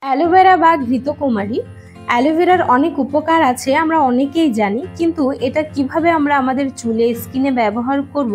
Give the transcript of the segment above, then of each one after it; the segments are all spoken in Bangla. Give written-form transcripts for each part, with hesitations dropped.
অ্যালোভেরা বা ঘৃতকুমারী অ্যালোভেরার অনেক উপকার আছে, আমরা অনেকেই জানি, কিন্তু এটা কিভাবে আমরা আমাদের চুলে স্কিনে ব্যবহার করব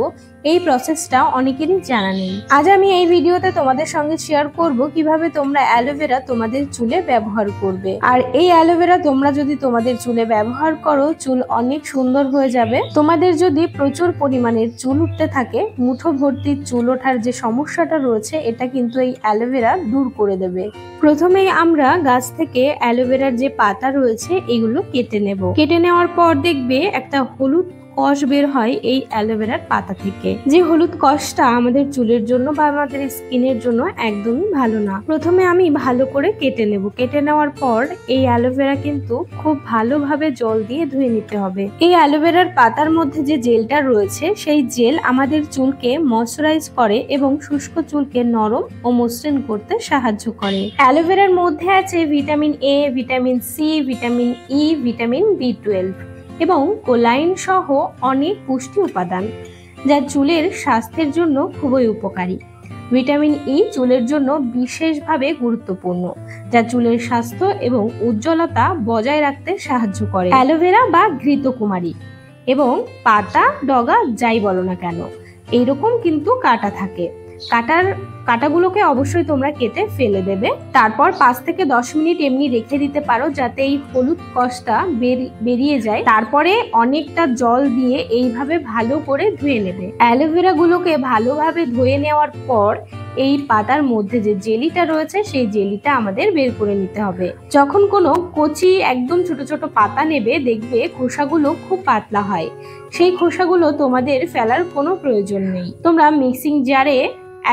এই প্রসেসটা অনেকেরই জানা নেই। আজ আমি এই ভিডিওতে তোমাদের সঙ্গে শেয়ার করব কিভাবে তোমরা অ্যালোভেরা তোমাদের চুলে ব্যবহার করবে। আর এই অ্যালোভেরা তোমরা যদি তোমাদের চুলে ব্যবহার করো, চুল অনেক সুন্দর হয়ে যাবে। তোমাদের যদি প্রচুর পরিমাণের চুল উঠতে থাকে, মুঠো ভর্তি চুল ওঠার যে সমস্যাটা রয়েছে, এটা কিন্তু এই অ্যালোভেরা দূর করে দেবে। প্রথমেই আমরা গাছ থেকে অ্যালোভেরার যে পাতা রয়েছে এগুলো কেটে নেব। কেটে নেওয়ার পর দেখবে একটা হলুদ কষ বের হয় এই অ্যালোভেরার পাতা থেকে। যে হলুদ কষটা আমাদের চুলের জন্য বা আমাদের স্কিনের জন্য একদমই ভালো না। প্রথমে আমি ভালো করে কেটে নেব। কেটে নেওয়ার পর এই অ্যালোভেরা কিন্তু খুব ভালোভাবে জল দিয়ে ধুয়ে নিতে হবে। এই অ্যালোভেরার পাতার মধ্যে যে জেলটা রয়েছে, সেই জেল আমাদের চুলকে ময়শ্চারাইজ করে এবং শুষ্ক চুলকে নরম ও মসৃণ করতে সাহায্য করে। অ্যালোভেরার মধ্যে আছে vitamin A, vitamin C, vitamin E, vitamin বি12 এবং কোলাইন সহ অনেক পুষ্টি উপাদান, যা চুলের স্বাস্থ্যের জন্য খুবই উপকারী। ভিটামিন ই চুলের জন্য বিশেষভাবে গুরুত্বপূর্ণ, যা চুলের স্বাস্থ্য এবং উজ্জ্বলতা বজায় রাখতে সাহায্য করে। অ্যালোভেরা বা ঘৃতকুমারী এবং পাতা, ডগা যাই বলো না কেন, এইরকম কিন্তু কাটা থাকে। কাটাগুলোকে অবশ্যই তোমরা কেটে ফেলে দেবে। তারপর 5 থেকে 10 মিনিট এমনি রেখে দিতে পারো, যাতে এই হলুদ কষটা বেরিয়ে যায়। তারপরে অনেকটা জল দিয়ে এইভাবে ভালো করে ধুয়ে নেবে। অ্যালোভেরা গুলোকে ভালোভাবে ধুয়ে নেওয়ার পর এই পাতার মধ্যে যে জেলিটা রয়েছে, সেই জেলিটা আমাদের বের করে নিতে হবে। যখন কোনো কচি একদম ছোট ছোট পাতা নেবে, দেখবে খোসাগুলো খুব পাতলা হয়। সেই খোসাগুলো তোমাদের ফেলার কোনো প্রয়োজন নেই। তোমরা মিক্সিং জারে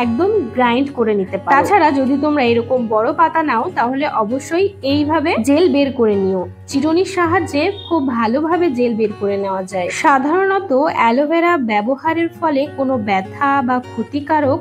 একদম গ্রাইন্ড করে নিতে পারো। তাছাড়া যদি তোমরা এরকম বড় পাতা নাও, তাহলে অবশ্যই এইভাবে জেল বের করে নিও। চিরুনির সাহায্যে খুব ভালোভাবে জেল বের করে নেওয়া যায়। সাধারণত অ্যালোভেরা ব্যবহারের ফলে কোনো ব্যথা বা ক্ষতিকারক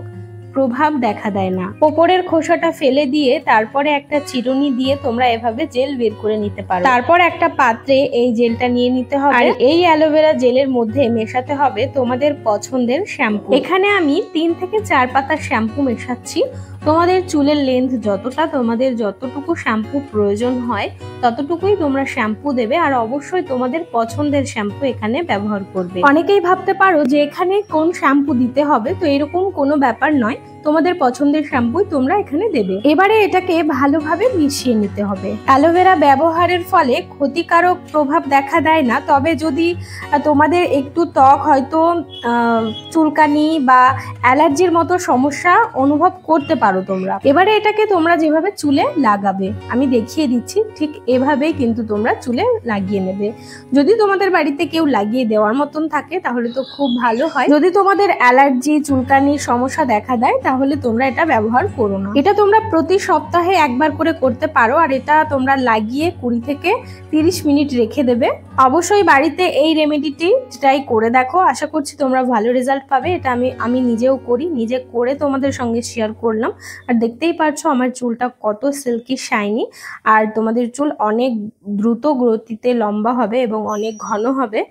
প্রভাব দেখা দেয় না। ওপরের খোসাটা ফেলে দিয়ে তারপরে একটা চিরুনি দিয়ে তোমরা এভাবে জেল বের করে নিতে পারো। তারপর একটা পাত্রে এই জেলটা নিয়ে নিতে হবে, আর এই অ্যালোভেরা জেলের মধ্যে মেশাতে হবে তোমাদের পছন্দের শ্যাম্পু। এখানে আমি 3 থেকে 4 পাতা শ্যাম্পু মেশাচ্ছি। তোমাদের চুলের লেন্থ যতটা, তোমাদের যতটুকু শ্যাম্পু প্রয়োজন হয় ততটুকুই তোমরা শ্যাম্পু দেবে, আর অবশ্যই তোমাদের পছন্দের শ্যাম্পু এখানে ব্যবহার করবে। অনেকেই ভাবতে পারো যে এখানে কোন শ্যাম্পু দিতে হবে, তো এরকম কোনো ব্যাপার নয়, তোমাদের পছন্দের শ্যাম্পুই তোমরা এখানে দেবে। এবারে এটাকে ভালোভাবে মিশিয়ে নিতে হবে। অ্যালোভেরা ব্যবহারের ফলে ক্ষতিকারক প্রভাব দেখা দেয় না, তবে যদি তোমাদের একটু ত্বক হয়তো চুলকানি বা অ্যালার্জির মতো সমস্যা অনুভব করতে পারো তোমরা। এবারে এটাকে তোমরা যেভাবে চুলে লাগাবে আমি দেখিয়ে দিচ্ছি, ঠিক এভাবেই কিন্তু তোমরা চুলে লাগিয়ে নেবে। যদি তোমাদের বাড়িতে কেউ লাগিয়ে দেওয়ার মতন থাকে তাহলে তো খুব ভালো হয়। যদি তোমাদের অ্যালার্জি, চুলকানির সমস্যা দেখা দেয় তাহলে তোমরা এটা ব্যবহার করো না। এটা তোমরা প্রতি সপ্তাহে একবার করে করতে পারো, আর এটা তোমরা লাগিয়ে 20 থেকে 30 মিনিট রেখে দেবে। অবশ্যই বাড়িতে এই রেমেডিটি ট্রাই করে দেখো, আশা করছি তোমরা ভালো রেজাল্ট পাবে। এটা আমি নিজেও করি, নিজে করে তোমাদের সঙ্গে শেয়ার করলাম। আর দেখতেই পারছো আমার চুলটা কত সিল্কি শাইনি, আর তোমাদের চুল অনেক দ্রুত গতিতে লম্বা হবে এবং অনেক ঘন হবে।